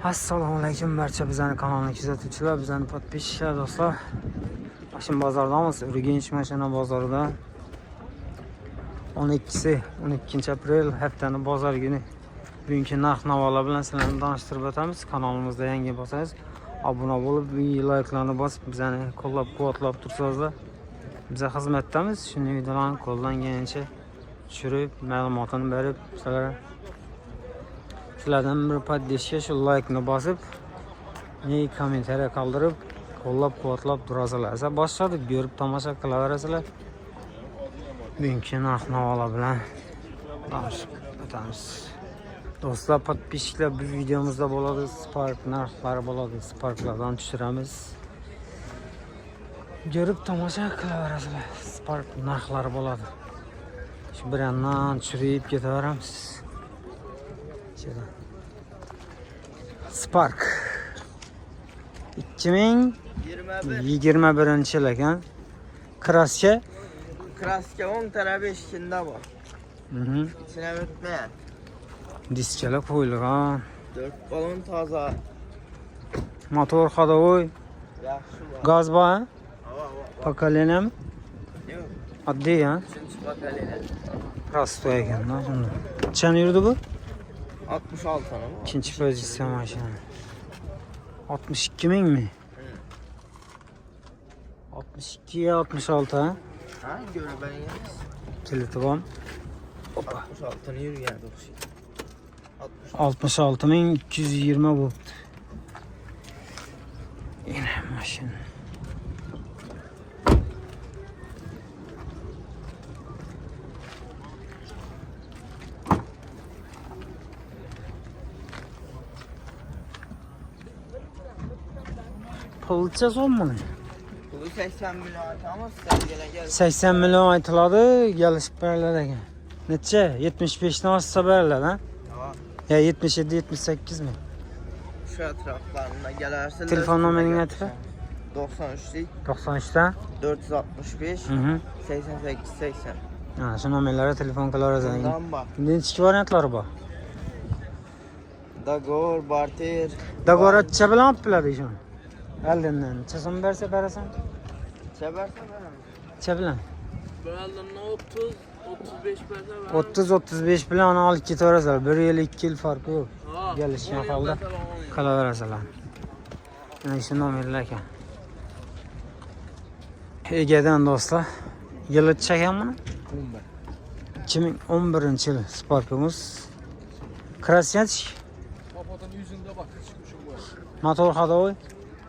Assalomu alaykum barcha bizani kanalni kuzatuvchilar, bizani podpисчиклар do'stlar. Mashina bozordamiz. Urganch mashina bozorida 12 aprel haftaning bozor kuni. Bugungi narx-navolar bilan sizlarni tanishtirib o'tamiz. Kanalimizda yangi bo'lsangiz, obuna bo'lib, like-larni bosib, bizani qo'llab-quvvatlab tursangiz, biza xizmatdamiz. Shuni videolarni qo'llangancha tushirib, ma'lumotini berib, sizlardan bir podpishga shu like-ni bosib, kommentariya qoldirib, qo'llab-quvvatlab turasizlar. Boshladik, ko'rib tomosha qilaverasizlar. Bugungi narx-navolar bilan tanishib o'tamiz. Do'stlar, podpishchilar, bu videomizda bo'ladi, Spark narxlari bo'ladi, Sparklardan tushiramiz. Ko'rib tomosha qilaverasizlar. Spark narxlari bo'ladi. Shu bir yandan tushirib ketaveramiz. Spark 2021 yil ekan. Kraska 10 tane 5 kunda bor. İçine bitmeyen. Diskalar qo'yilgan. 4 balon toza. Motor ходовой. Yaxshi bor. Gaz bor, ha? Hava. Поколениями? Yo'q. Oddiy, ha? 3-chi Prostoy ekan-da shunda. Qancha yurdi bu? 66 tane. İkinci pozisyon mashina. 62 mingmi? 62 ya 66, ha? Ha, görübeniz. Kiliti bor. 66 tane yürüyen 66.220 bu. Yine mashina. Pulcha so'mmi? Pulu 80 milyon ama sen gel. 80 milyon aytiladi, gelişib beriladi ekan. Necha? 75 dan oshsa beriladi, ha? Ya 77 78 mi? Şu etraflarında gelersin. Telefon numarasını aytfa. 93'lik 93'ta 465 Hı. 88 80. Ha, şu numarlara telefon qilaverasizlar. Bundan bak. Necha variantlari bor? Dagor, barter. Dagoratcha bilan olib biladi shuni. Aldandan. Chasam bersa berasan. Seversen veremem. Cha bilan. Benden 30 35 versen 30 35 bilan olib ketaverasizlar. 1 yil 2 yil farqi yo'q. Gelishgan holda qilaverasizlar. Mana shu nomerlar ekan. Egadan do'stlar. Yili ekan buni? 2011 yil Spark'imiz. Krasnach. Kapatanın yüzünde bak çıkmışım bu. Motor ходовой.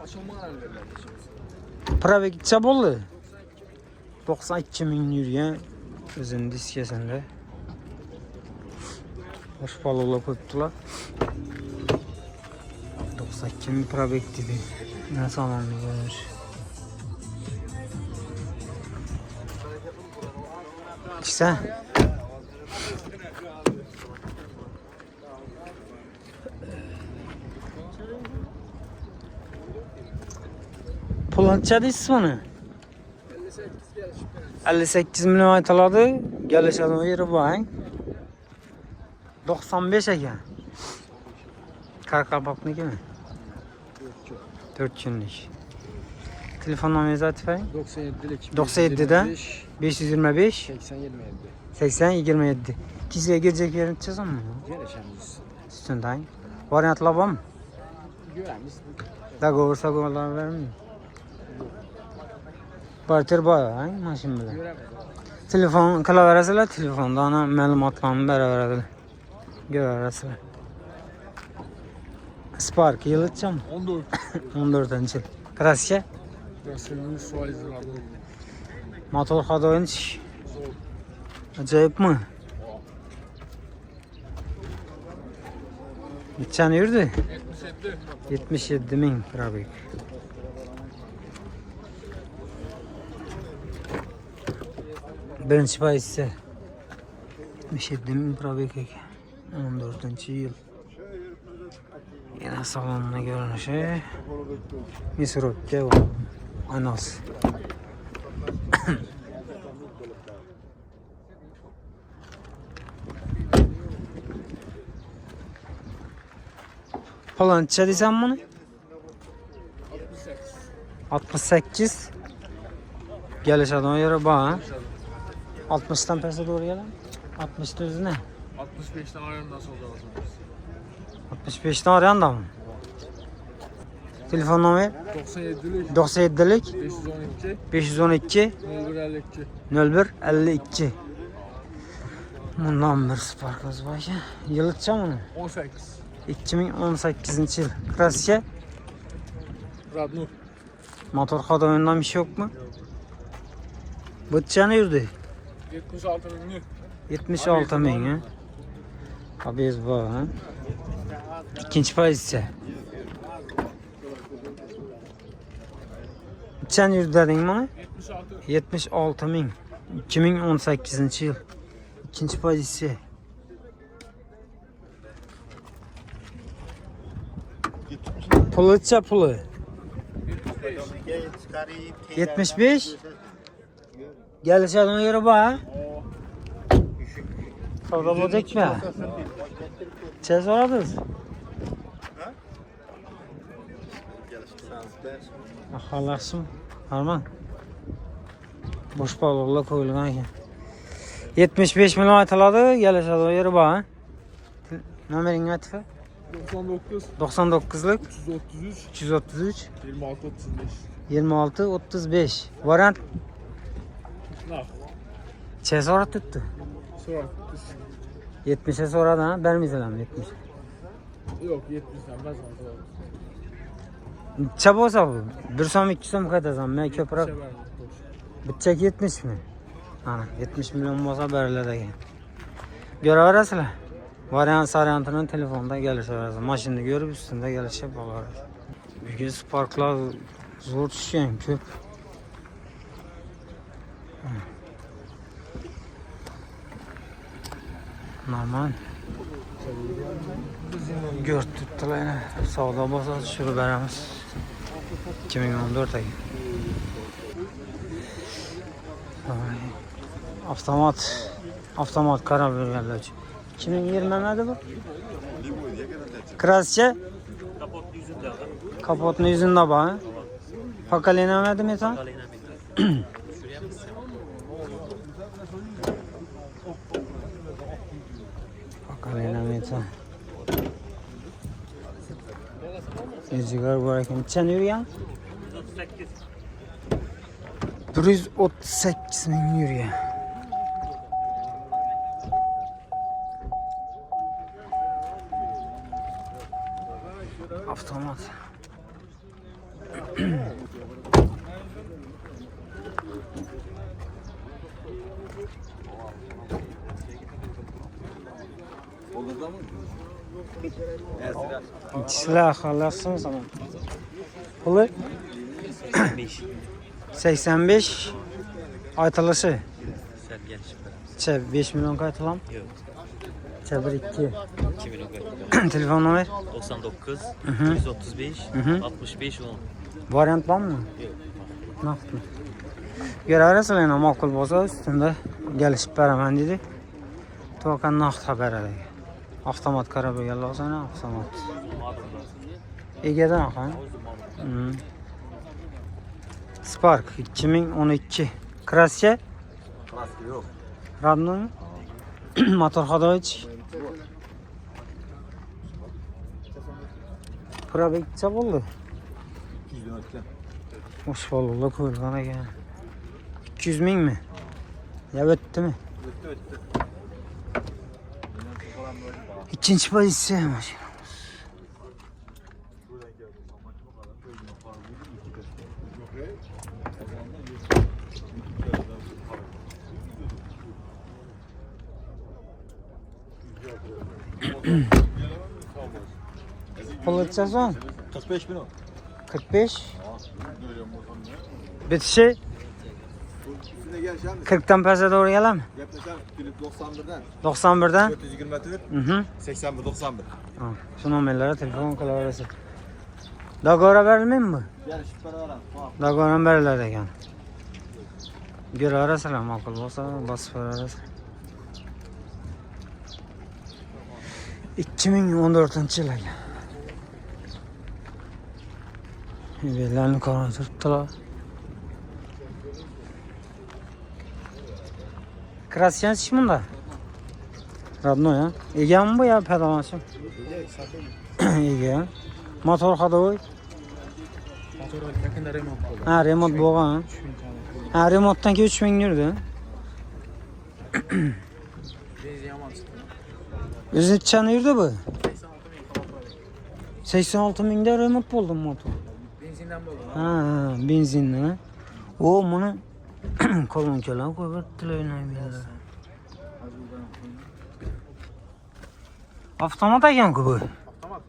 Açılmadan ellerler. Probegcha bo'ldi. 92 ming yurgan o'zining diskasida. Bosh palonlar ko'pdilar. 92 ming probeg dedi. Ne zamanlı görmüş. İşte. Pulança deysiz bunu? 58 milyon aytıladi. Gelişadın yeri var. 95 ekan. Karqalpoqniki mi? 4 günlük. Telefon numaranızı atayım. 97'de 525 80 27. Kişiye girecek yerin çözüm mü? Gelişemiz. Üstünden. Varyantlar var mı? Göremiz. Dagovursa govalar var mı? Barter var ha maşin bile. Telefon kılaverasılar telefonda ana məlumatlarını beraber görərsizlər. Spark yılıtça mı? 14. 14. yıl. Kraska? Kraska'nın sual izlerdi. Motor ходовой. Acayip mi? Neçəni yurdu? 77. 77 min probeg. Birinci pay ise 77 min probeg ekan. 14. yıl. Yine salonuna görünüşü. Misrokka var. Anas. Plancha desem bunu? 68. 68. Gelişadigan yeri bor. 60'dan pastga doğru gelen. 60 o'zi ne? 65'ten ayarından sonra alacağız. 65'dan arayandami? Telefon nomeri 97'lik 97'lik 512 512 0152. 0152. Bundan bir Spark o'zi bor ekan. Yilcha buni? 18. 2018 yıl. Kraska. Radnur. Motor xodoyundan bir şey yok mu? Bıçağını yürüdü. 76 binlik. 76 bin ha. Haberiniz var ha. İkinci pozisiya. Bıçağını yürüdü dedin mi? 76. 76 bin. 2018 yıl. İkinci pozisiya. Puluça pulu. 75. Gelişadigan yeri bor ha. Savdo bo'ldikmi? Necha so'radingiz? Xohlasim. Harman. Bosh bog'lar qo'yilgan ekan. 75 million aytiladi, gelişadigan yeri bor ha. Nomeringizni aytib. 99. 99'lik 333. 333 26 35. 26 35. Variant Nah. necha so'rab tutdi? Sonra. 70'e so'radi ha, bermaysanlarmi 70? Yok 70'den ben sana. Necha bo'lsa bu? 1 so'm 2 so'm qaytasan, men ko'proq. Bitchak 70 mi? Ana 70 milyon bo'lsa beriladi ekan. Ko'raverasizlar. Variantini telefonda kelishaverasiz. Mashinani ko'rib ustida kelishib olaverasiz. Uyga Sparklar zo'r tushgan, ko'p. Normal. Gört tuttular yine. Savdo bo'lsa tushirib beramiz. 2014 ekan. Avtomat qarab berganlar uchun. 2020 miydi bu? Kraska? Kapotni yüzünde bor. Pakalina miydi metan? Pakalina metan. Yüzügar bor ekan. Necha yurgan? 138 ming yurgan. Avtomat. Sizler xalarsınız ama. Pulu 85 aytılışı. 5 milyon aytılam? Yok. 1 2. 2 milyon kadar. Telefon numara? 99 Hı. 135 Hı. 65 10. Variant var mı? Yok. Naqdmi? Ko'raverasizlar, yana ma'qul bo'lsa ustida kelishib beraman dedi. To'g'ri naqd xabar beradi. Avtomat qarab berganlar olsa, avtomat. Egadan ha. Spark 2012. Kraska? Kraska yo'q. Radno? Motor Xodovich. Probekcha bo'ldi. 200 Hoş bolalar qo'yilgan ekan. 200 mingmi? Ya o'tdimi? O'tdi. İkinci pozisiya mashina. Puluça son 45 bin o. 45. Bitişi Üstüne gel şimdi. 40'tan pasa doğru gelemem. Yaklaşan Filip 91'den. 91'den. 420 metre. Hı. 81 91. Şu numarlara telefon kılaverası. Dagora verilmeyeyim mi? Gel şu para alalım. Bak. Dagora verirler ekan. Ko'raverasizlar, ma'qul bo'lsa bosib ko'raverasizlar. 2014 yil ekan. Bellerini kaynatırdılar. Krasyanç bunda. Radno ya. Ege mi bu ya pedalanışım? Ege. Motor hadoy. Motor yakında remont oldu. Ha remont boğan. 3000 tane. Ha remontdan ki 3000 yürüdü. Benzin yaman çıktı. Özü çanı yürüdü bu. 86.000 kapat 86 mingde remont buldum motor. Benzinden mi oldu? Ha benzinli ha. O bunu kolonkalar koyup tüleyle Avtomat ekan ku bu. Avtomat.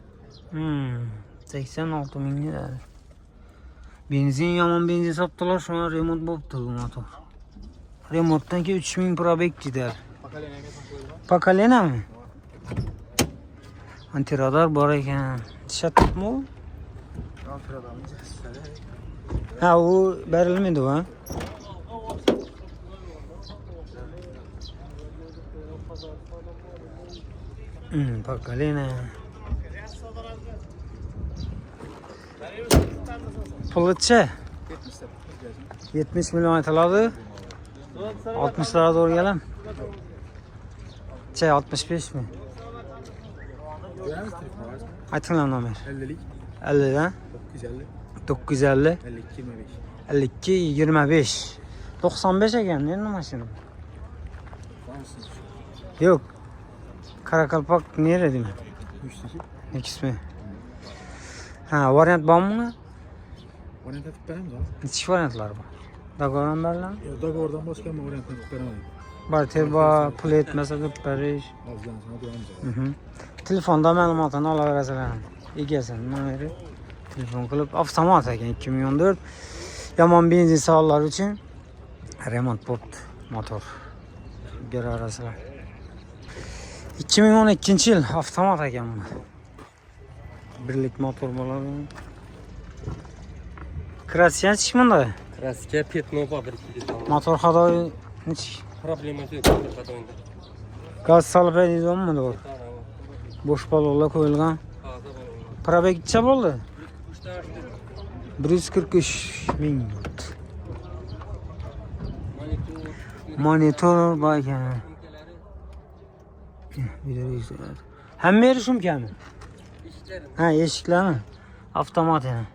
86 ming lira. Benzin yomon benzin sotdilar, shuna remont bo'libdi bu motor. Remontdan keyin 3000 probeg gider. Pakalena'ya takılıyor. Pakalena mi? Antiradar bor ekan. Shatmi u? Ha, u berilmedi bu ha. Pakalena. Pılıççı. 70 milyon aytıladi. 60'lara doğru gelen. 65 mi? Gören misin telefonu var mı? Aytın lan Ömer. 50'lik. 50'den 950. 950 52 25. 52 25 95 ekan endi mashina. Var mısınız? Yo'q. Karakalpak nerede mi? 3'teki. İkisi. Ha, variant bormi? Orient atıp veremez abi. Nechi variantlar bor? Dogoran beriladimi? Ya da oradan başka mı orient atıp veremez. Barter bor, pul yetmasa deb berish. Azdan sonra duramiz abi. Telefonda ma'lumotini olaverasizlar. Egasini nomeri. Telefon qilib avtomat ekan 2014. Yomon benzin sollari uchun remont bo'libdi motor. Ko'raverasizlar. 2012-yil avtomat ekan bu. Birlik motor bo'ladi. Krasyanch bunda. Kraska Petnova 1 Motor hadoyi nech? Problemasi yo'q motor xatoyinda. Gaz solib haydaydiganmi to'g'ri? Bo'sh balonlar qo'yilgan. Probegcha bo'ldi. 143 ming. Monitor bor ekan. Hamma yeri shumkami? Ha, eshiklarmi? Avtomat yana.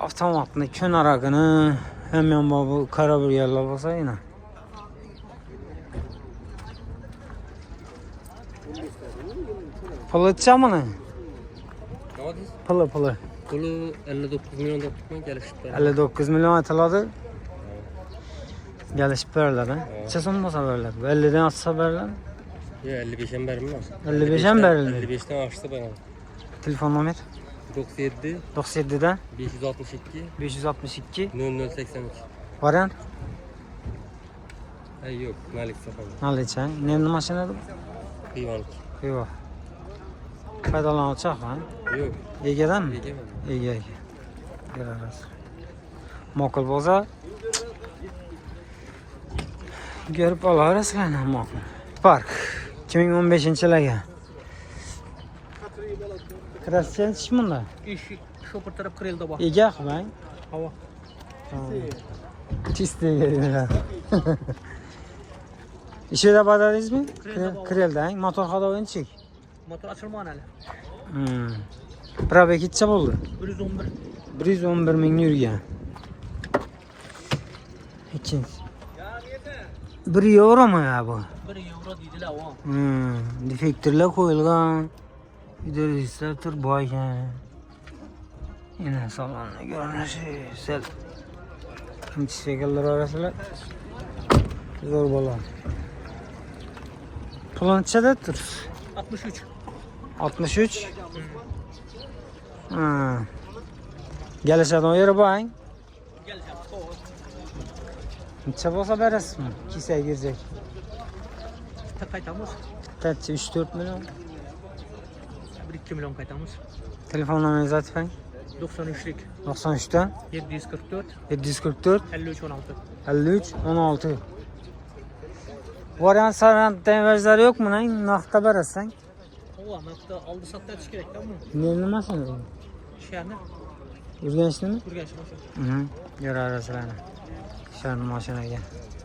Avtomatni ko'naragini hamyon bor bu qara bir yerlar bo'lsa yana. Pılıçamını? Ne oldu? Pılı. Pulu 59 milyon tutman gelişip 59 milyon aytıladi. Gelişip verirler ha. Necha so'm bo'lsa verirler? 50'den atsa verirler. Yo 55'en berim var. 55'en berildi. 55'ten açtı bana. Telefon nomer 97 97'den 562 562 0083. variant Ay yok, Malik Safan. nalicha. Nemli mashinada? Kıyvanlık. Yo'q. Foydalanuvchi ha? Yok. Egadanmi? Egemen. Ega. Ko'ramiz. Ma'qul bo'lsa ko'rib olaverasizlar ma'qul. Park 2015-yil ekan. Krasyanch bunda. Eshik sho'pir taraf kirelda bor. Ega qilmang. Havo. Чистый dedilar. İşe badadingizmi? Kirelda, motor hadoyi nechik? Motor ochilmagan hali. Probeg necha bo'ldi? 111. 111 ming yurgan. Ikkinchi. 1 euro mi ya bu? 1 euro deydilar o. Defektorlar qo'yilgan. Videoregistar tur boy ekan. Yana salonni ko'rinishi sal kimchi sekallar orasida zo'r bo'ladi. Planchada tur 63. 63. Gelişadigan yeri boring. Geleceğim. Necha bo'lsa berasizmi? Kisaga girecek. Qaytamiz. Kaçça 3-4 milyon. 1-2 milyon qaytamiz. Telefon nomeringizni ayting. 93'lik 93'ten 744 744 53 16. 53 16. Variant sarantdan verzleri yok mu lan? Nakta berasan. Allah nakda aldı sattı çık gerek tamam mı? Ne masın? Şehirde. Urganchni mi? Urganch maşın. Görarasizlarni. Sharni mashinaga.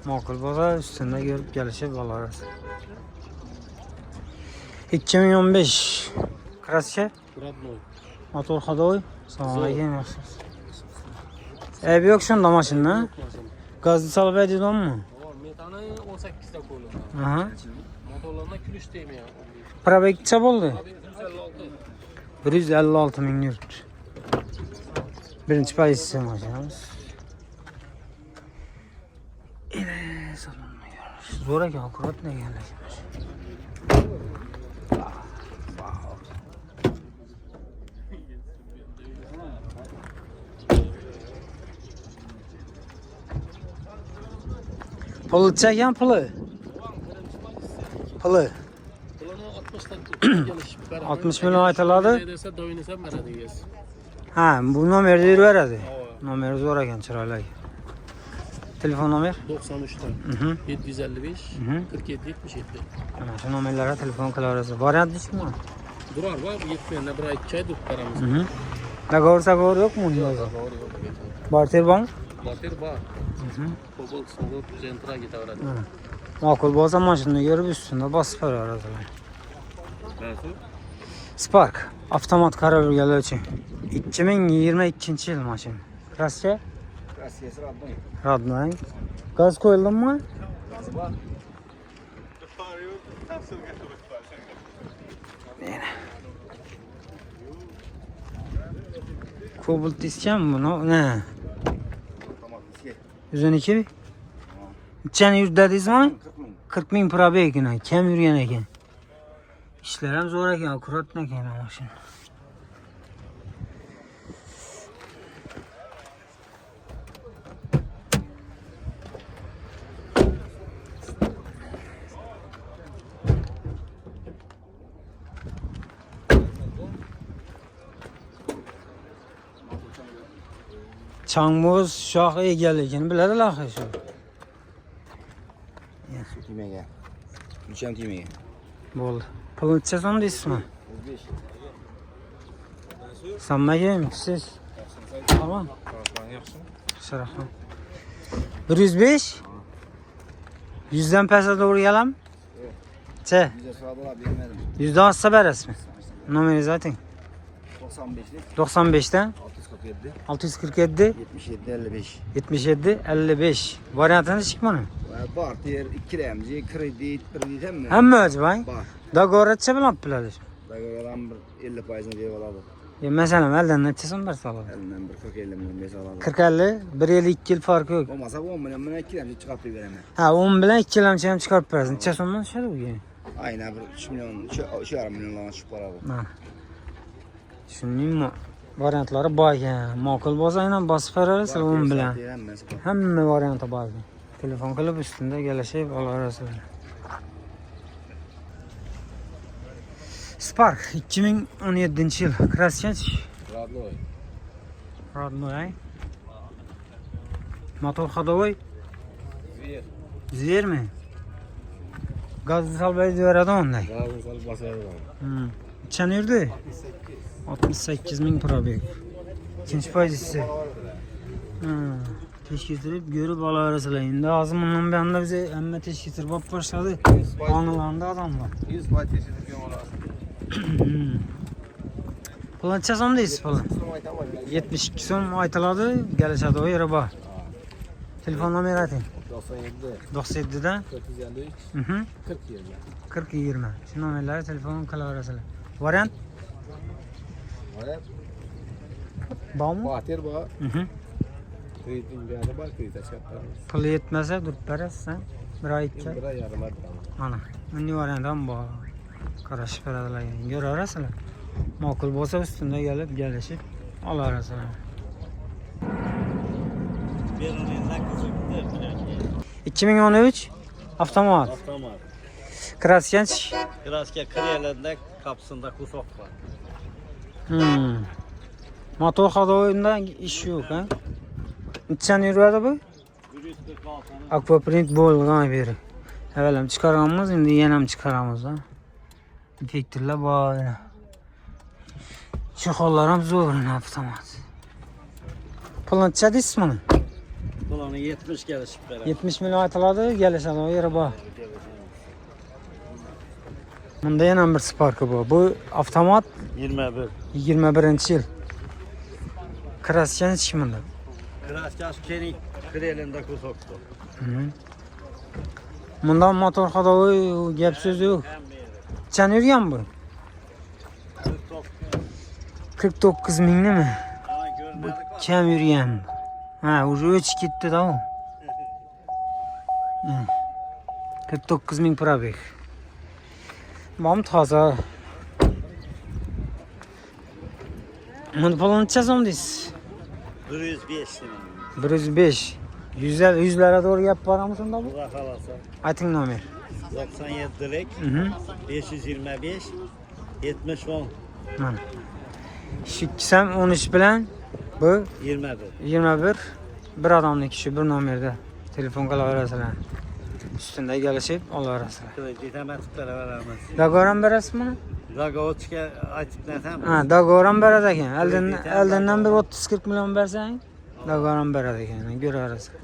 Ma'qul bo'lsa ustunda ko'rib kelishib olarasiz. 2015 Kraska Radnoy. motor ходовой. Assalomu alaykum. Yaxshimisiz? Aybi yo'q shunda mashina. Gazni solib aytadimi? Metani 18 ta qo'yildi. Aha. Motorlarına külüş değmiyor. Probek necha bo'ldi? 156. 156 ming yurt. Birinchi pozitsiya mashinamiz. Zo'r ekan, akkuratni egallagan. Pul çeken pulu. Pulu. 60 milyon aytıladi. Neredeyse doyunusam veradiyiz. Ha, bu nomerni yuraveradi. Nomeri zo'r ekan, chiroyli. Telefon nomer? 93 ta. 755 47 77. Mana shu nomerlarga telefon qilaverasiz. Variant nechmi? Durar var. Yetmeyenle bir ay 2 ay durduk paramız. Dogovor yo'qmi unda? Barter bank? Motor var. Kobalt, soğuk, zentra gitaveradi. Ma'qul bo'lsa mashinani ko'rib ustunda bosib qo'yaveradilar. Nasıl? Spark avtomat qaralgan uchun 2022 yil mashina. Kraska? Kraskasi radnoy. Radnoy. Gaz qo'yildimi? Cobalt iskan buni. Ne? 112 mi? Neçəni yurt dedingizmi? 40 ming probeg ekan, kam yurgan ekan. İşler ham zo'r ekan, akkurat ekan mashina. Çangmoz shoh egaligini biladilar shu. Tiymege. Üçem tiymege. Bo'ldi. Pulni necha so'm deysizmi? 35. Sanmagan siz. Tamam. Rahmat. 105. 100'den pesa doğru gelam. Çe. Bize sağdalar bilmedim. 100'den azsa berasizmi? Nomeri zaten. 95'lik 95'ten 647 647 77 55. 77 55. Varyantını çıkmanı. Var diğer 2 remzi kredi hem mi? Hem mi acaba? Var. Da goratça bilen biladır. Da adam 50% diye aladı. Mesela elden neçesin bir salı. Elinden bir 40 50 milyon beş aladı. 40-50 1 yıl 2 yıl farkı yok. Olmasa 10 milyon 2 remzi çıkartıp veremem. Ha 10 bilen 2 yıl hem çıkarıp versin. Neçe sondan şöyle bu yani. Aynen bir 3 milyon şu yarım milyon lan şu para bu. Ha. Şunun mu? Varyantları var ya. Makul bozayla basıp veririz 10 bilen. Hem varyantı var. Telefon kılıp üstünde gelişip alırız. Spark 2017 yıl. Krasçenç. Radnoy. Родной. Motor ходовой. Zver mi? Gazlı salbayı veradi onday. Gazını salıp basarı var. Neçəni yurdu? 68 min probeg. İkinci pozisiya. Teşkiltirib görüb alarasılar. İndi azım bundan bir anda bize emme teşkiltirib bap başladı. Anılandı adamlar. 100 bay teşekkür ederim. Pulun neçə som deyisiz pulun? 72 som aytıladı. Gəlişədi o yerə bax. Telefon nomeri atayım. 97 97'den 453 40 20. 40 20. Şu nomerleri telefon kalaverasılar. Variant? Var Bağ mı? Bahtir ba. Kredin bir araba kredi açarız. Pulu yetmezse durup verersen bir ay 2 ay. Bir ay yarım var. Ana. Ünlü variantdan bu. Karışıp veradilar yani. Gör arasılar. Makul bolsa üstünde gelip gelişip alarasılar. 2013 avtomat. Avtomat. Krasyenç. Kraska kriyelerde kapısında kusok var. Motor ходовойunda iş yok ha. Neçəni yürüyordu bu? 146'nın Aquaprint bo'lgan beri. Evvelim çıkargamız, indi yenem çıkaramiz ha. Efektirler böyle. Çuhollarım zo'rin avtomat. Puluncha deysiz buni? Bunun 70 gelişip beraber. 70 milyon aytiladi, kelishadi o yeri bor. Bunda yana bir Spark'ı bu. Bu avtomat 21. 21-yil. Kraska nechi bunda? Kraskası kenik krelinde kusoktu. Bunda motor hadovi gap so'z yo'q. Qancha yurgan bu? 49 mingmi? Ha Bu görmedik. kam yurgan. Ha, уже o'chib ketdi-da u. 49 ming probeg. Mam toza. Buni pulini necha so'm deysiz? 105 lira. 105. Yüzlere doğru gap borami shunda bu? Burak alasa. Ayting nomer. 97 direk. 525 70 10 Mana. Shu ikkisam 13 bilan bu 21. 21. Bir odamniki shu bir nomerda telefon qilaverasizlar. Üstünde gelişip olaverasizlar. Kredit ematiklara veramiz. Dogoran berasizmi? Zagovotga aytib nesam. Ha, dogoran beradi ekan. Eldan bir 30-40 million bersang, dogoran beradi ekan. Ko'raverasizlar.